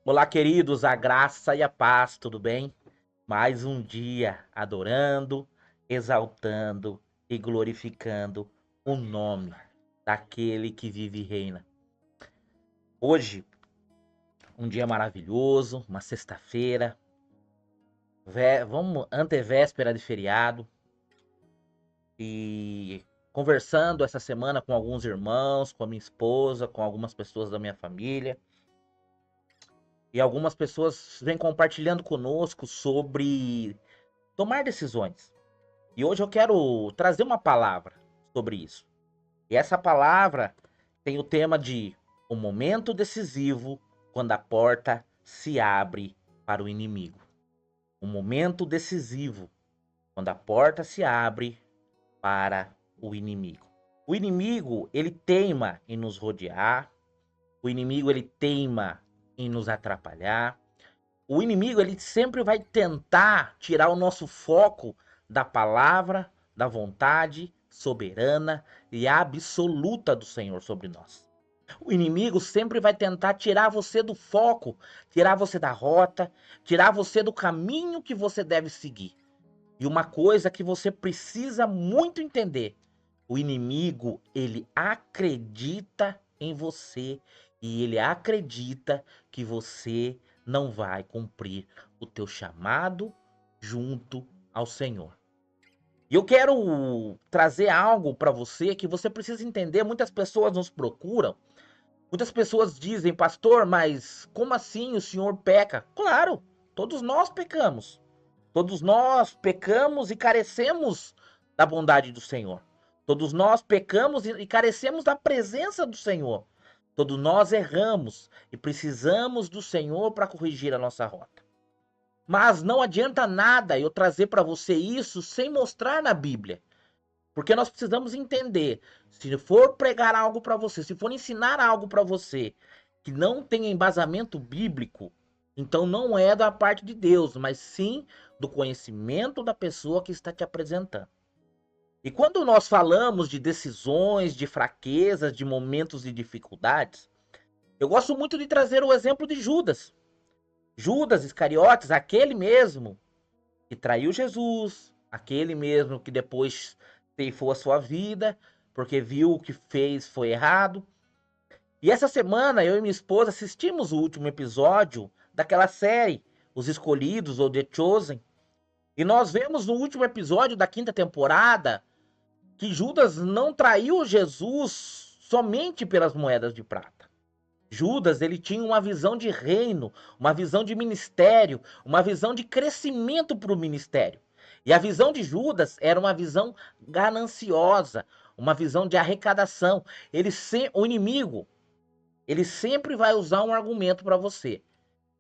Olá, queridos, a graça e a paz, tudo bem? Mais um dia adorando, exaltando e glorificando o nome daquele que vive e reina. Hoje, um dia maravilhoso, uma sexta-feira, vamos antevéspera de feriado e conversando essa semana com alguns irmãos, com a minha esposa, com algumas pessoas da minha família. E algumas pessoas vêm compartilhando conosco sobre tomar decisões. E hoje eu quero trazer uma palavra sobre isso. E essa palavra tem o tema de o momento decisivo quando a porta se abre para o inimigo. O momento decisivo quando a porta se abre para o inimigo. O inimigo, ele teima em nos rodear. O inimigo, ele teima em nos atrapalhar. O inimigo, ele sempre vai tentar tirar o nosso foco da palavra, da vontade soberana e absoluta do Senhor sobre nós. O inimigo sempre vai tentar tirar você do foco, tirar você da rota, tirar você do caminho que você deve seguir. E uma coisa que você precisa muito entender: o inimigo, ele acredita em você e ele acredita que você não vai cumprir o teu chamado junto ao Senhor. E eu quero trazer algo para você que você precisa entender. Muitas pessoas nos procuram, muitas pessoas dizem: pastor, mas como assim o senhor peca? Claro, todos nós pecamos. Todos nós pecamos e carecemos da bondade do Senhor. Todos nós pecamos e carecemos da presença do Senhor. Todos nós erramos e precisamos do Senhor para corrigir a nossa rota. Mas não adianta nada eu trazer para você isso sem mostrar na Bíblia. Porque nós precisamos entender, se for pregar algo para você, se for ensinar algo para você que não tem embasamento bíblico, então não é da parte de Deus, mas sim do conhecimento da pessoa que está te apresentando. E quando nós falamos de decisões, de fraquezas, de momentos de dificuldades, eu gosto muito de trazer o exemplo de Judas. Judas Iscariotes, aquele mesmo que traiu Jesus, aquele mesmo que depois ceifou a sua vida, porque viu o que fez foi errado. E essa semana eu e minha esposa assistimos o último episódio daquela série, Os Escolhidos ou The Chosen. E nós vemos no último episódio da quinta temporada que Judas não traiu Jesus somente pelas moedas de prata. Judas, ele tinha uma visão de reino, uma visão de ministério, uma visão de crescimento para o ministério. E a visão de Judas era uma visão gananciosa, uma visão de arrecadação. O inimigo, ele sempre vai usar um argumento para você.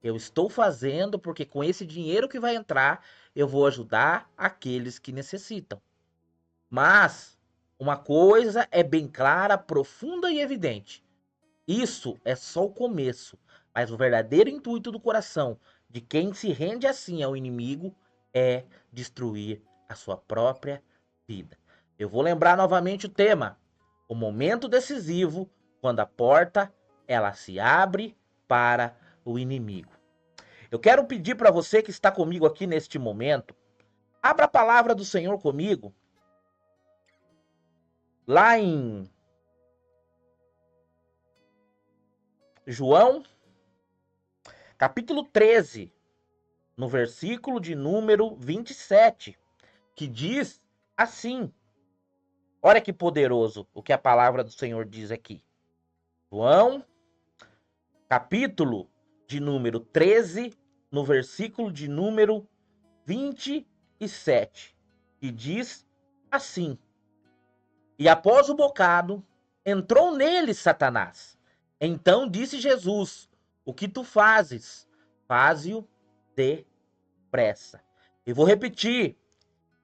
Eu estou fazendo porque com esse dinheiro que vai entrar, eu vou ajudar aqueles que necessitam. Mas uma coisa é bem clara, profunda e evidente. Isso é só o começo, mas o verdadeiro intuito do coração de quem se rende assim ao inimigo é destruir a sua própria vida. Eu vou lembrar novamente o tema: o momento decisivo quando a porta ela se abre para o inimigo. Eu quero pedir para você que está comigo aqui neste momento, abra a palavra do Senhor comigo, lá em João, capítulo 13, no versículo de número 27, que diz assim: olha que poderoso o que a palavra do Senhor diz aqui. João, capítulo de número 13, no versículo de número 27, que diz assim: e após o bocado, entrou nele Satanás. Então disse Jesus: o que tu fazes, faze-o depressa. E vou repetir: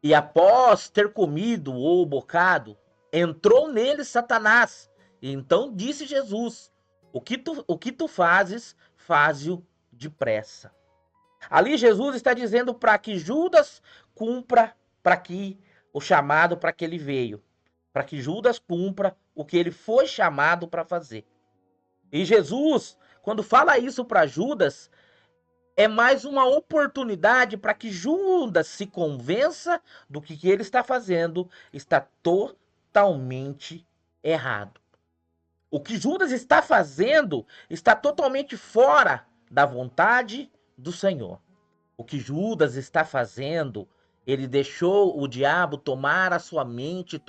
e após ter comido o bocado, entrou nele Satanás. E então disse Jesus: o que tu fazes, faze-o depressa. Ali Jesus está dizendo para que Judas cumpra para que o chamado para que ele veio, para que Judas cumpra o que ele foi chamado para fazer. E Jesus, quando fala isso para Judas, é mais uma oportunidade para que Judas se convença do que ele está fazendo está totalmente errado. O que Judas está fazendo está totalmente fora da vontade do Senhor. O que Judas está fazendo, ele deixou o diabo tomar a sua mente,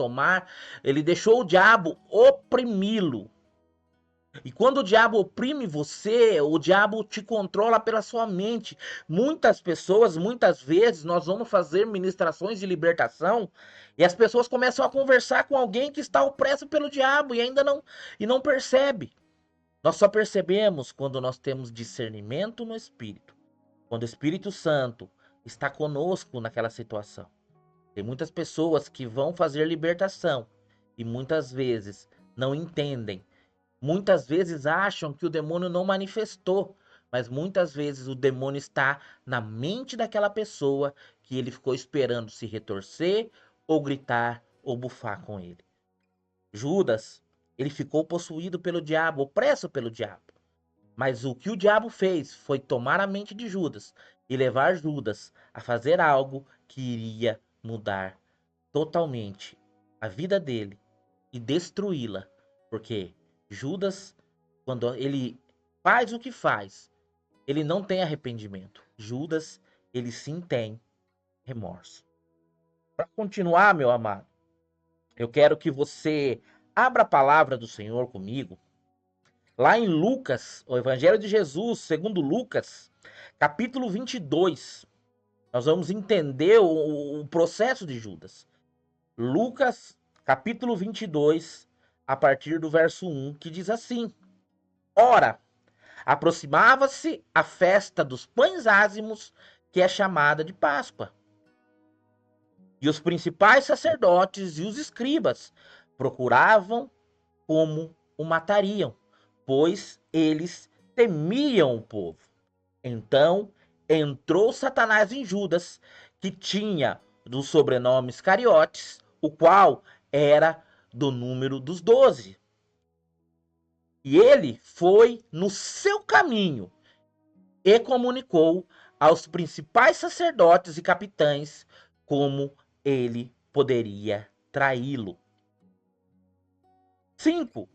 ele deixou o diabo oprimi-lo. E quando o diabo oprime você, o diabo te controla pela sua mente. Muitas pessoas, muitas vezes, nós vamos fazer ministrações de libertação e as pessoas começam a conversar com alguém que está opresso pelo diabo e ainda não percebe. Nós só percebemos quando nós temos discernimento no Espírito. Quando o Espírito Santo está conosco naquela situação. Tem muitas pessoas que vão fazer libertação e muitas vezes não entendem. Muitas vezes acham que o demônio não manifestou, mas muitas vezes o demônio está na mente daquela pessoa que ele ficou esperando se retorcer ou gritar ou bufar com ele. Judas, ele ficou possuído pelo diabo, opresso pelo diabo. Mas o que o diabo fez foi tomar a mente de Judas e levar Judas a fazer algo que iria mudar totalmente a vida dele e destruí-la, porque Judas, quando ele faz o que faz, ele não tem arrependimento. Judas, ele sim tem remorso. Para continuar, meu amado, eu quero que você abra a palavra do Senhor comigo. Lá em Lucas, o Evangelho de Jesus, segundo Lucas, capítulo 22. Nós vamos entender o processo de Judas. Lucas, capítulo 22, a partir do verso 1, que diz assim: Ora, aproximava-se a festa dos pães ázimos, que é chamada de Páscoa. E os principais sacerdotes e os escribas procuravam como o matariam, pois eles temiam o povo. Então entrou Satanás em Judas, que tinha do sobrenome Iscariotes, o qual era do número dos 12. E ele foi no seu caminho e comunicou aos principais sacerdotes e capitães como ele poderia traí-lo. 5.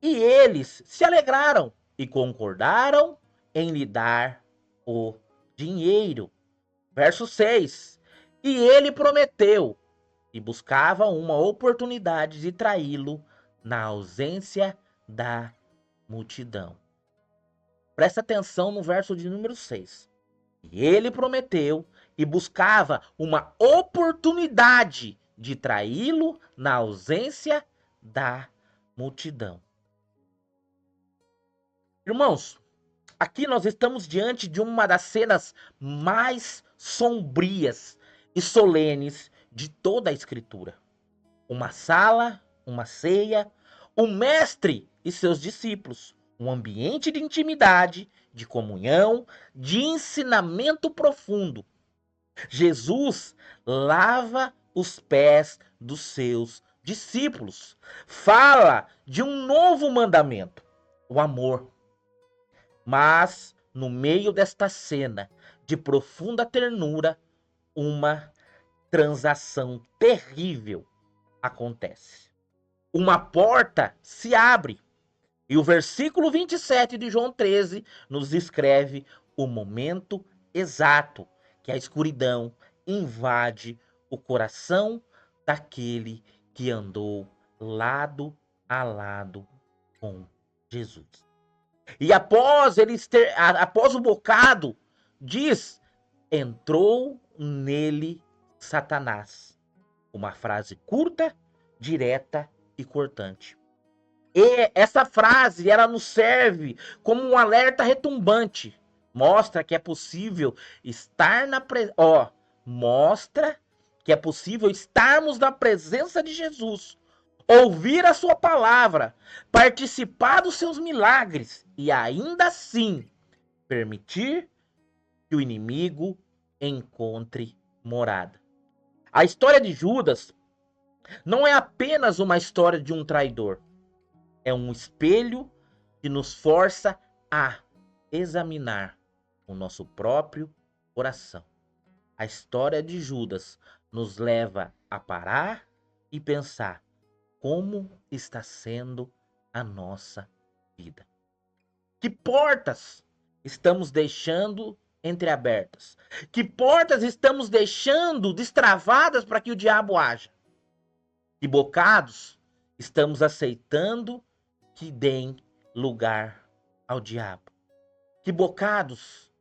E eles se alegraram e concordaram em lhe dar o dinheiro. Verso 6. E ele prometeu e buscava uma oportunidade de traí-lo na ausência da multidão. Presta atenção no verso de número 6. E ele prometeu e buscava uma oportunidade de traí-lo na ausência da multidão. Irmãos, aqui nós estamos diante de uma das cenas mais sombrias e solenes de toda a Escritura. Uma sala, uma ceia, o mestre e seus discípulos, um ambiente de intimidade, de comunhão, de ensinamento profundo. Jesus lava os pés dos seus discípulos, fala de um novo mandamento, o amor. Mas, no meio desta cena de profunda ternura, uma transação terrível acontece. Uma porta se abre. E o versículo 27 de João 13 nos descreve o momento exato que a escuridão invade o coração daquele que andou lado a lado com Jesus. E após o bocado, diz: entrou nele Satanás. Uma frase curta, direta e cortante. E essa frase, ela nos serve como um alerta retumbante. Mostra que é possível estar mostra que é possível estarmos na presença de Jesus, ouvir a sua palavra, participar dos seus milagres e ainda assim permitir que o inimigo encontre morada. A história de Judas não é apenas uma história de um traidor. É um espelho que nos força a examinar o nosso próprio coração. A história de Judas nos leva a parar e pensar como está sendo a nossa vida. Que portas estamos deixando entreabertas? Que portas estamos deixando destravadas para que o diabo haja? Que bocados estamos aceitando que deem lugar ao diabo? Que bocados,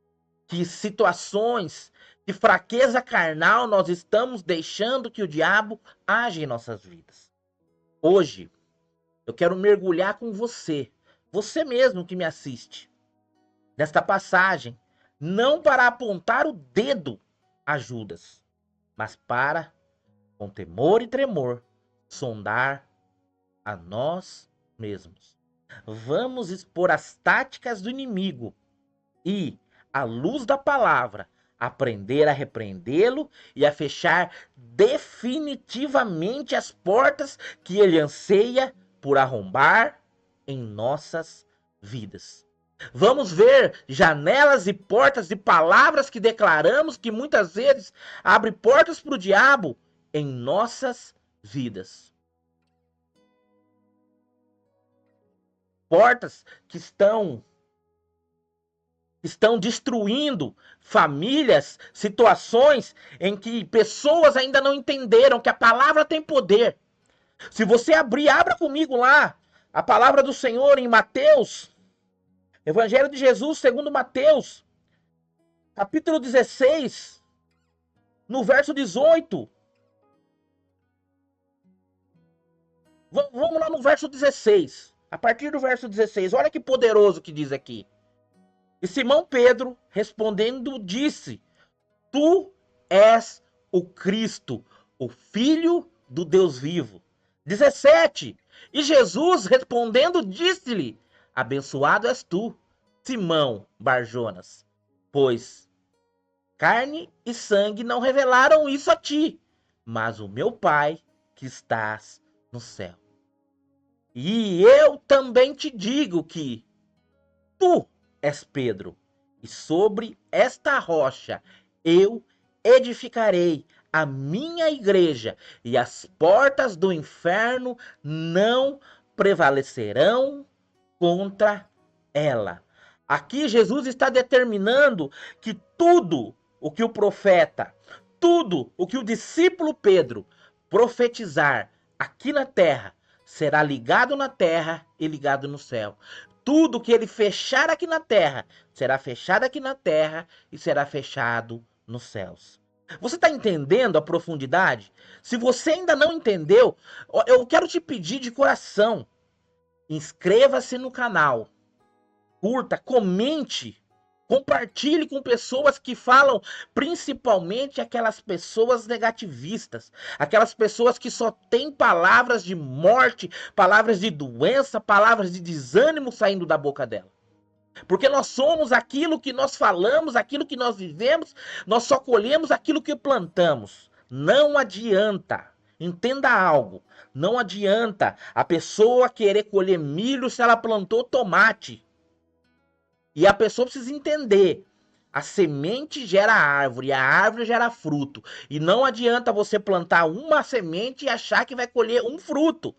que situações de fraqueza carnal nós estamos deixando que o diabo age em nossas vidas? Hoje, eu quero mergulhar com você mesmo que me assiste, nesta passagem, não para apontar o dedo a Judas, mas para, com temor e tremor, sondar a nós mesmos. Vamos expor as táticas do inimigo e, à luz da palavra, aprender a repreendê-lo e a fechar definitivamente as portas que ele anseia por arrombar em nossas vidas. Vamos ver janelas e portas de palavras que declaramos que muitas vezes abrem portas para o diabo em nossas vidas. Portas que estão destruindo famílias, situações em que pessoas ainda não entenderam que a palavra tem poder. Se você abra comigo lá a palavra do Senhor em Mateus, Evangelho de Jesus segundo Mateus, capítulo 16, no verso 18. Vamos lá no verso 16. A partir do verso 16, olha que poderoso que diz aqui. E Simão Pedro, respondendo, disse: Tu és o Cristo, o Filho do Deus vivo. 17. E Jesus, respondendo, disse-lhe: Abençoado és tu, Simão Barjonas, pois carne e sangue não revelaram isso a ti, mas o meu Pai que estás no céu. E eu também te digo que tu és Pedro, e sobre esta rocha eu edificarei a minha igreja, e as portas do inferno não prevalecerão contra ela. Aqui Jesus está determinando que tudo o que o profeta, tudo o que o discípulo Pedro profetizar aqui na terra, será ligado na terra e ligado no céu. Tudo que ele fechar aqui na terra, será fechado aqui na terra e será fechado nos céus. Você está entendendo a profundidade? Se você ainda não entendeu, eu quero te pedir de coração, inscreva-se no canal, curta, comente, compartilhe com pessoas que falam, principalmente aquelas pessoas negativistas, aquelas pessoas que só têm palavras de morte, palavras de doença, palavras de desânimo saindo da boca dela. Porque nós somos aquilo que nós falamos, aquilo que nós vivemos, nós só colhemos aquilo que plantamos. Não adianta. Entenda algo. Não adianta a pessoa querer colher milho se ela plantou tomate. E a pessoa precisa entender. A semente gera árvore, a árvore gera fruto. E não adianta você plantar uma semente e achar que vai colher um fruto.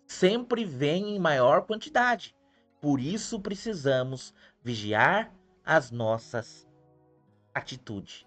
Sempre vem em maior quantidade. Por isso precisamos vigiar as nossas atitudes.